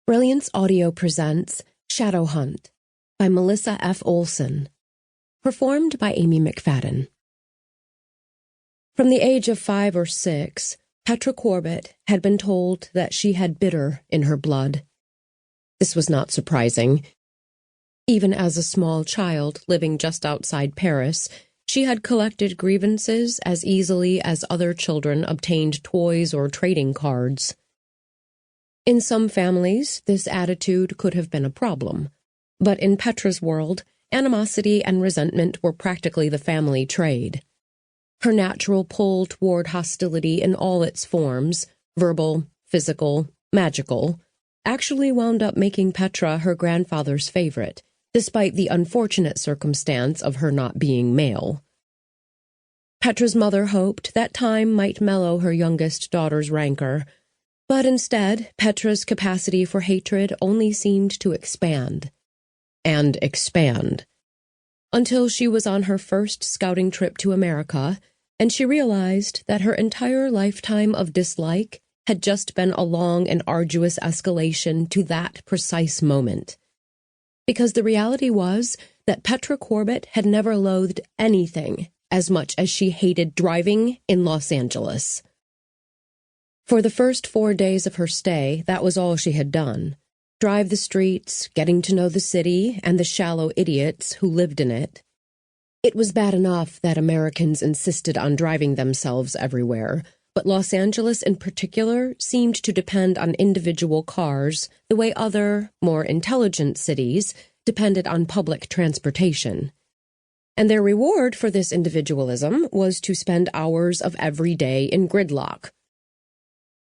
Brilliance Audio presents Shadow Hunt by Melissa F. Olson, performed by Amy McFadden. From the age of 5 or 6, Petra Corbett had been told that she had bitter in her blood. This was not surprising. Even as a small child living just outside Paris, she had collected grievances as easily as other children obtained toys or trading cards. In some families, this attitude could have been a problem, but in Petra's world, animosity and resentment were practically the family trade. Her natural pull toward hostility in all its forms, verbal, physical, magical, actually wound up making Petra her grandfather's favorite, despite the unfortunate circumstance of her not being male. Petra's mother hoped that time might mellow her youngest daughter's rancor, but instead, Petra's capacity for hatred only seemed to expand and expand, until she was on her first scouting trip to America, and she realized that her entire lifetime of dislike had just been a long and arduous escalation to that precise moment. Because the reality was that Petra Corbett had never loathed anything as much as she hated driving in Los Angeles. For the first 4 days of her stay, that was all she had done. Drive the streets, getting to know the city and the shallow idiots who lived in it. It was bad enough that Americans insisted on driving themselves everywhere, but Los Angeles in particular seemed to depend on individual cars the way other, more intelligent cities depended on public transportation. And their reward for this individualism was to spend hours of every day in gridlock.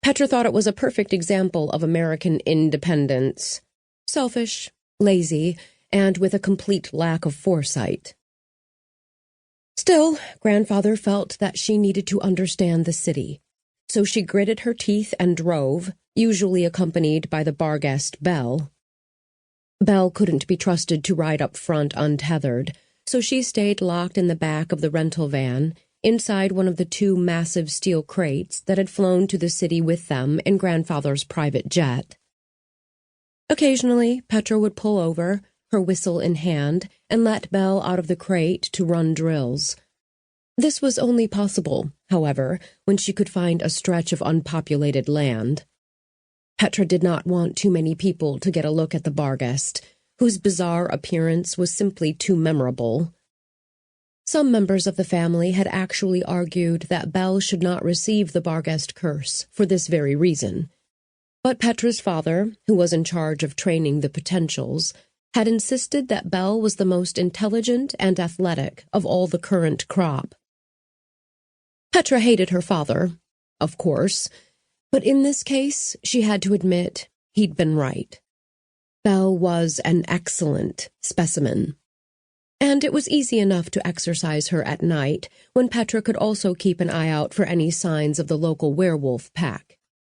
Petra thought it was a perfect example of American independence, selfish, lazy, and with a complete lack of foresight. Still, Grandfather felt that she needed to understand the city, so she gritted her teeth and drove, usually accompanied by the bargest Belle. Belle couldn't be trusted to ride up front untethered, so she stayed locked in the back of the rental van, inside one of the 2 massive steel crates that had flown to the city with them in Grandfather's private jet. Occasionally, Petra would pull over, her whistle in hand, and let Belle out of the crate to run drills. This was only possible, however, when she could find a stretch of unpopulated land. Petra did not want too many people to get a look at the bargest, whose bizarre appearance was simply too memorable. Some members of the family had actually argued that Belle should not receive the bargest curse for this very reason. But Petra's father, who was in charge of training the potentials, had insisted that Belle was the most intelligent and athletic of all the current crop. Petra hated her father, of course, but in this case she had to admit he'd been right. Belle was an excellent specimen. And it was easy enough to exercise her at night, when Petra could also keep an eye out for any signs of the local werewolf pack.